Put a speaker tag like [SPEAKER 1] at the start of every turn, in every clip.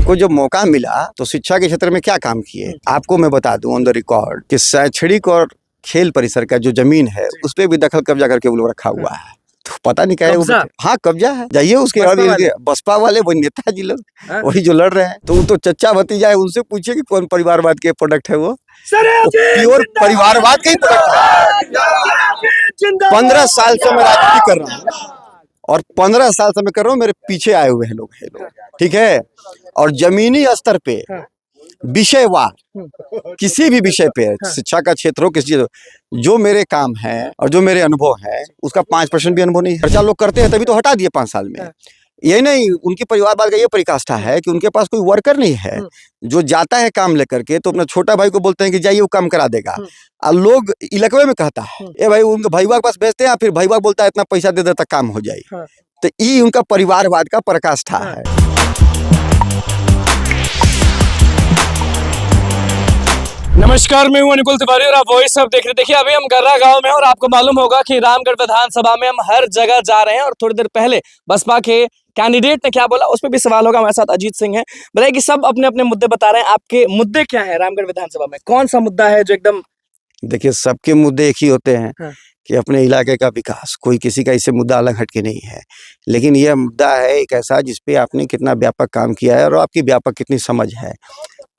[SPEAKER 1] उनको जब मौका मिला तो शिक्षा के क्षेत्र में क्या काम किए, आपको मैं बता दूं ऑन द रिकॉर्ड कि शैक्षणिक और खेल परिसर का जो जमीन है उस पर भी दखल कब्जा करके वो लोग रखा हुआ है। तो पता नहीं क्या है, हाँ कब्जा है। जाइए उसके बाद बसपा वाले वो नेताजी लोग वही जो लड़ रहे हैं, तो वो तो चच्चा भतीजा है, उनसे पूछिए कि कौन परिवारवाद के प्रोडक्ट है। वो प्योर परिवारवाद का ही प्रोडक्ट है। 15 साल से मैं राजनीति कर रहा हूँ और 15 साल से मैं कर रहा हूँ, मेरे पीछे आए हुए हैं लोग, ठीक है। और जमीनी स्तर पे विषयवार किसी भी विषय पे, शिक्षा का क्षेत्र हो, किसी जो मेरे काम है और जो मेरे अनुभव है उसका 5% भी अनुभव नहीं है। खर्चा लोग करते हैं तभी तो हटा दिए 5 साल में। यही नहीं, उनकी परिवारवाद का ये परिकाष्ठा है कि उनके पास कोई वर्कर नहीं है जो जाता है काम लेकर के, तो अपना छोटा भाई को बोलते हैं कि जाइए वो काम करा देगा। और लोग इलाके में कहता है ए भाई उनके भैया के पास भेजते हैं, फिर भैया बोलता है इतना पैसा दे देता काम हो जाए। तो ये उनका परिवारवाद का पराकाष्ठा है।
[SPEAKER 2] नमस्कार, मैं हूं अनुकुल तिवारी और आप वॉइस ऑफ देख रहे। देखिए अभी हम गर्रा गांव में और आपको मालूम होगा कि रामगढ़ विधानसभा में हम हर जगह जा रहे हैं और थोड़ी देर पहले बसपा के कैंडिडेट ने क्या बोला उस पर भी सवाल होगा। हमारे साथ अजीत सिंह है। बताइए कि सब अपने अपने मुद्दे बता रहे हैं, आपके मुद्दे क्या है रामगढ़ विधानसभा में? कौन सा मुद्दा है जो एकदम?
[SPEAKER 1] देखिए सबके मुद्दे एक ही होते हैं कि अपने इलाके का विकास, कोई किसी का इससे मुद्दा अलग हटके नहीं है। लेकिन यह मुद्दा है एक ऐसा जिसपे आपने कितना व्यापक काम किया है और आपकी व्यापक कितनी समझ है,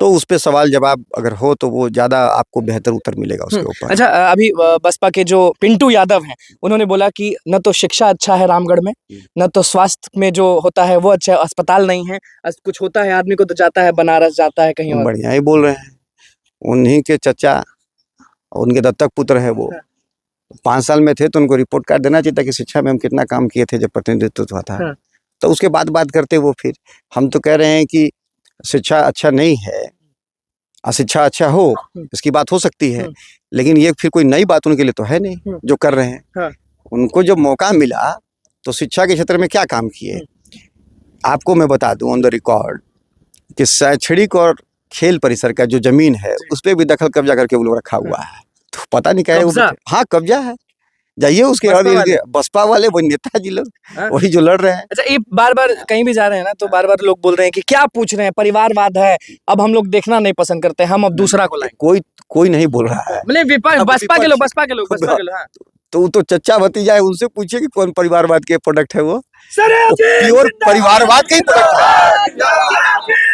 [SPEAKER 1] तो उस पे सवाल जवाब अगर हो तो वो ज्यादा आपको बेहतर उत्तर मिलेगा उसके ऊपर।
[SPEAKER 2] अच्छा, अभी बसपा के जो पिंटू यादव हैं उन्होंने बोला कि न तो शिक्षा अच्छा है रामगढ़ में, न तो स्वास्थ्य में जो होता है वो अच्छा है, अस्पताल नहीं है, कुछ होता है आदमी को तो जाता है बनारस, जाता है कहीं और।
[SPEAKER 1] बढ़िया ही बोल रहे हैं। उन्हीं के चचा, उनके दत्तक पुत्र है वो। 5 साल में थे तो उनको रिपोर्ट कार्ड देना चाहिए था कि शिक्षा में हम कितना काम किए थे जब प्रतिनिधित्व था। तो उसके बाद बात करते वो। फिर हम तो कह रहे हैं कि शिक्षा अच्छा नहीं है, अशिक्षा अच्छा हो, इसकी बात हो सकती है, लेकिन ये फिर कोई नई बात उनके लिए तो है नहीं जो कर रहे हैं। उनको जब मौका मिला तो शिक्षा के क्षेत्र में क्या काम किए, आपको मैं बता दूं ऑन द रिकॉर्ड कि शैक्षणिक और खेल परिसर का जो जमीन है उस पर भी दखल कब्जा करके वो लोग रखा हुआ है। तो पता नहीं क्या है, हाँ कब्जा है। जाइए उसके बाद बसपा वाले वो नेताजी लोग वही जो लड़ रहे हैं।
[SPEAKER 2] अच्छा, ये बार बार कहीं भी जा रहे हैं ना तो बार बार लोग बोल रहे हैं कि क्या पूछ रहे हैं, परिवारवाद है, अब हम लोग देखना नहीं पसंद करते, हम अब दूसरा को लाएं।
[SPEAKER 1] कोई नहीं बोल रहा है,
[SPEAKER 2] मतलब बसपा के लोग।
[SPEAKER 1] तो वो तो चच्चा भतीजा है, उनसे पूछिए कि कौन परिवारवाद के प्रोडक्ट है। वो प्योर परिवारवाद का ही प्रोडक्ट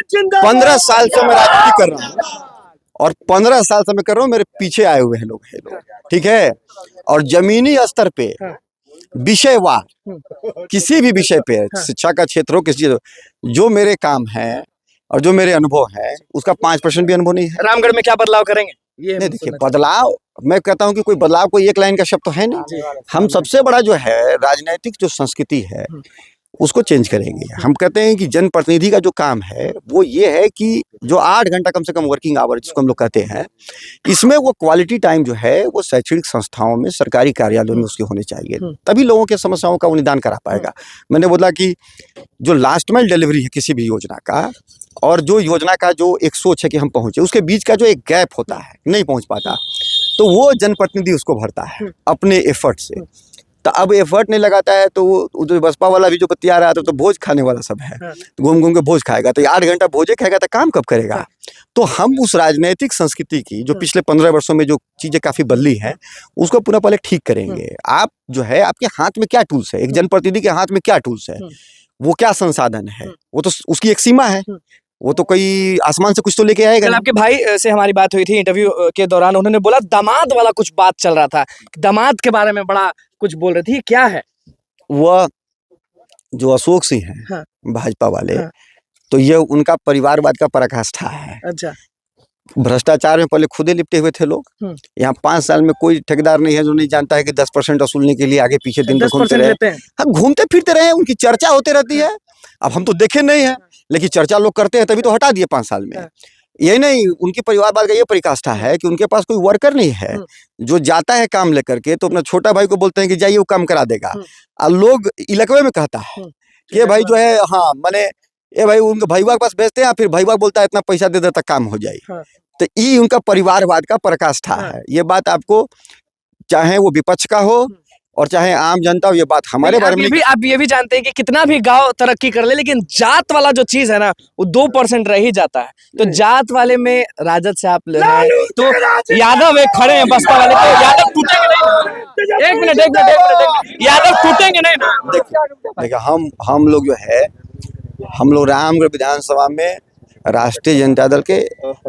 [SPEAKER 1] है। 15 साल से मैं राजनीति कर रहा हूँ और 15 साल से मैं कर रहा हूँ, मेरे पीछे आए हुए हैं लोग, ठीक है। और जमीनी स्तर पे विषयवार किसी भी विषय पे, शिक्षा का क्षेत्र हो, किसी जो मेरे काम है और जो मेरे अनुभव है उसका 5% भी अनुभव नहीं है।
[SPEAKER 2] रामगढ़ में क्या बदलाव करेंगे? ये
[SPEAKER 1] नहीं, देखिए बदलाव, मैं कहता हूँ कि कोई बदलाव कोई एक लाइन का शब्द तो है नहीं। हम सबसे बड़ा जो है राजनीतिक जो संस्कृति है उसको चेंज करेंगे। हम कहते हैं कि जनप्रतिनिधि का जो काम है वो ये है कि जो 8 घंटा कम से कम वर्किंग आवर जिसको हम लोग कहते हैं, इसमें वो क्वालिटी टाइम जो है वो शैक्षणिक संस्थाओं में, सरकारी कार्यालयों में उसके होने चाहिए, तभी लोगों के समस्याओं का वो निदान करा पाएगा। मैंने बोला कि जो लास्ट माइल डिलीवरी है किसी भी योजना का और जो योजना का जो एक सोच है कि हम पहुंचे, उसके बीच का जो एक गैप होता है, नहीं पहुंच पाता, तो वो जनप्रतिनिधि उसको भरता है अपने एफर्ट से। तो अब एफर्ट नहीं लगाता है तो वो जो बसपा वाला भी जो बतिया रहा था तो भोज खाने वाला सब है, तो घूम घूम के भोज खाएगा, तो 8 घंटा भोजे खाएगा तो काम कब करेगा। तो हम उस राजनीतिक संस्कृति की जो पिछले 15 वर्षों में जो चीजें काफी बदली हैं उसको पुनः पहले ठीक करेंगे। आप जो है आपके हाथ में क्या टूल्स है, एक जनप्रतिनिधि के हाथ में क्या टूल्स है, वो क्या संसाधन है, वो तो उसकी एक सीमा है, वो तो कोई आसमान से कुछ तो लेके आएगा।
[SPEAKER 2] कल आपके भाई से हमारी बात हुई थी इंटरव्यू के दौरान, उन्होंने बोला दामाद वाला कुछ बात चल रहा था, दामाद के बारे में बड़ा कुछ बोल रही थी, क्या है
[SPEAKER 1] वह? जो अशोक सिंह है भाजपा वाले, तो ये उनका परिवारवाद का पराकाष्ठा है।
[SPEAKER 2] अच्छा,
[SPEAKER 1] भ्रष्टाचार में पहले खुदे लिपटे हुए थे लोग। यहाँ 5 साल में कोई ठेकेदार नहीं है जो नहीं जानता है कि 10% वसूलने के लिए आगे पीछे दिन भर घूमते रहे। हम घूमते फिरते रहे, उनकी चर्चा होती रहती है। अब हम तो देखे नहीं है, लेकिन चर्चा लोग करते हैं तभी तो हटा दिए 5 साल में। यही नहीं, उनकी परिवारवाद का ये परिकाष्ठा है कि उनके पास कोई वर्कर नहीं है जो जाता है काम लेकर के, तो अपना छोटा भाई को बोलते हैं कि जाइए वो काम करा देगा। और लोग इलाके में कहता है कि भाई जो है, हाँ मैंने ये भाई उनके भैया के पास भेजते हैं, फिर भैया बोलता है इतना पैसा दे देता काम हो जाए। तो ये उनका परिवारवाद का पराकाष्ठा है। ये बात आपको चाहे वो विपक्ष का हो और चाहे आम जनता हो, ये बात हमारे बारे में
[SPEAKER 2] आप ये भी जानते हैं कि कितना भी गांव तरक्की कर ले, लेकिन जात वाला जो चीज है ना वो 2% रह ही जाता है। तो जात वाले में राजद से आप तो यादव एक खड़े हैं बसपा वाले, तो यादव टूटेंगे नहीं? एक मिनट, यादव टूटेंगे नहीं ना?
[SPEAKER 1] देखिए हम लोग जो है, हम लोग रामगढ़ विधानसभा में राष्ट्रीय जनता दल के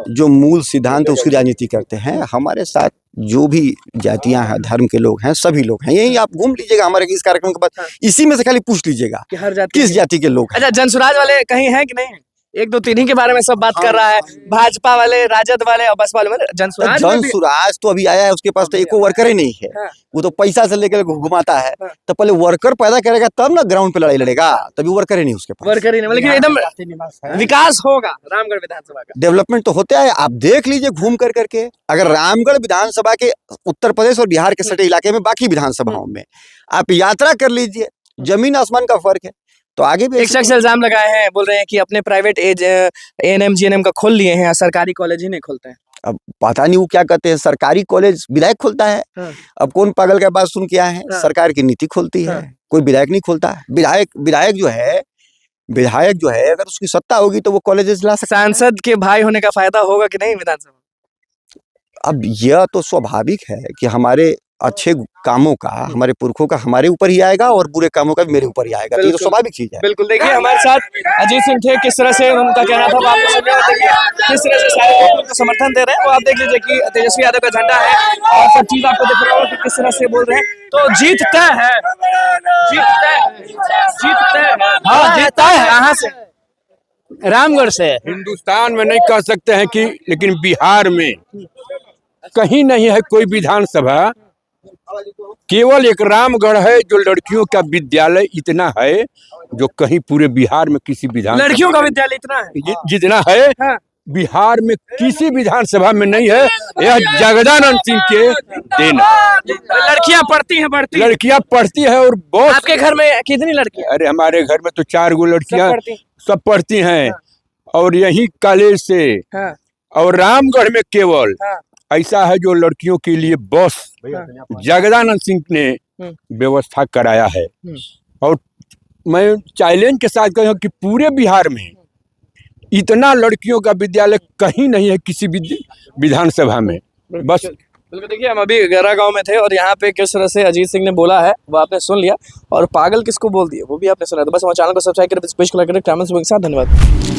[SPEAKER 1] जो मूल सिद्धांत है उसकी राजनीति करते हैं। हमारे साथ जो भी जातियां हैं, धर्म के लोग हैं, सभी लोग हैं। यही आप घूम लीजिएगा हमारे इस कार्यक्रम के बाद, इसी में से खाली पूछ लीजिएगा
[SPEAKER 2] कि हर जाति
[SPEAKER 1] किस जाति के लोग हैं।
[SPEAKER 2] अच्छा, जनसुराज वाले कहीं हैं कि नहीं है? 1 2 3 ही के बारे में सब बात कर रहा है, भाजपा वाले, राजद वाले और बसपा वाले।
[SPEAKER 1] जनसुराज तो अभी आया है, उसके पास तो एको वर्कर ही नहीं है।
[SPEAKER 2] हाँ।
[SPEAKER 1] वो तो पैसा से लेकर घुमाता है।
[SPEAKER 2] हाँ।
[SPEAKER 1] तो पहले वर्कर पैदा करेगा तब ना ग्राउंड पे लड़ाई लड़ेगा, तभी वर्कर ही नहीं उसके पास।
[SPEAKER 2] वर्कर ही नहीं, लेकिन एकदम विकास होगा रामगढ़ विधानसभा का।
[SPEAKER 1] डेवलपमेंट तो होता है, आप देख लीजिए घूम कर करके। अगर रामगढ़ विधानसभा के उत्तर प्रदेश और बिहार के सटे इलाके में बाकी विधानसभाओं में आप यात्रा कर लीजिए, जमीन आसमान का फर्क है। तो आगे भी
[SPEAKER 2] एक शख्स इल्जाम लगाए हैं, बोल रहे हैं कि अपने प्राइवेट एएनएम जीएनएम का खोल लिए हैं, सरकारी कॉलेज ही नहीं खोलते हैं।
[SPEAKER 1] अब पता नहीं वो क्या कहते हैं, सरकारी कॉलेज विधायक खोलता है।
[SPEAKER 2] हाँ।
[SPEAKER 1] अब कौन पागल का बात सुन के आए हैं?
[SPEAKER 2] हाँ।
[SPEAKER 1] सरकार की नीति खोलती है।
[SPEAKER 2] हाँ।
[SPEAKER 1] कोई विधायक नहीं खोलता है। विधायक जो है अगर उसकी सत्ता होगी तो वो कॉलेजेस ला सकता है।
[SPEAKER 2] सांसद के भाई होने का फायदा होगा कि नहीं विधानसभा?
[SPEAKER 1] अब यह तो स्वाभाविक है कि हमारे अच्छे कामों का, हमारे पुरखों का हमारे ऊपर ही आएगा और बुरे कामों का भी मेरे ऊपर ही आएगा। तो ये तो स्वाभाविक चीज है।
[SPEAKER 2] बिल्कुल। देखिए हमारे साथ अजीत सिंह थे, किस तरह से उनका कहना था वो आपने सुना। देखिए किस तरह से सारे लोग उनको समर्थन दे रहे हैं। वो आप देख लीजिए कि तेजस्वी यादव का झंडा है और सब चीज आपको दिख रहा होगा कि किस तरह से बोल रहे हैं। तो जीत तय है, जीत तय है, जीत तय है। हाँ, जीत तय है। कहाँ से? रामगढ़ से।
[SPEAKER 3] हिंदुस्तान में नहीं कह सकते हैं कि, लेकिन बिहार में कहीं नहीं है कोई विधानसभा। केवल एक रामगढ़ है जो लड़कियों का विद्यालय इतना है, जो कहीं पूरे बिहार में किसी
[SPEAKER 2] लड़कियों का विद्यालय इतना है
[SPEAKER 3] जितना है।
[SPEAKER 2] हाँ।
[SPEAKER 3] बिहार में किसी विधानसभा में नहीं है। यह जगदानंद सिंह के देना।
[SPEAKER 2] लड़कियां पढ़ती हैं,
[SPEAKER 3] लड़कियां पढ़ती है और बहुत।
[SPEAKER 2] आपके घर में कितनी लड़कियां?
[SPEAKER 3] अरे हमारे घर में तो 4 गो लड़कियां सब पढ़ती हैं।
[SPEAKER 2] हाँ।
[SPEAKER 3] और यही कॉलेज से।
[SPEAKER 2] हाँ।
[SPEAKER 3] और रामगढ़ में केवल
[SPEAKER 2] हाँ।
[SPEAKER 3] ऐसा है जो लड़कियों के लिए बस जगदानंद सिंह ने व्यवस्था कराया है। और मैं चैलेंज के साथ कहूँ कि पूरे बिहार में इतना लड़कियों का विद्यालय कहीं नहीं है किसी विधानसभा में। बस
[SPEAKER 2] बिल्कुल। देखिए हम अभी गैरा गांव में थे और यहाँ पे किस तरह से अजीत सिंह ने बोला है वो आपने सुन लिया, और पागल किसको बोल दिया वो भी आपने सुना। तो बस हमारे चैनल को सब्सक्राइब करें, धन्यवाद।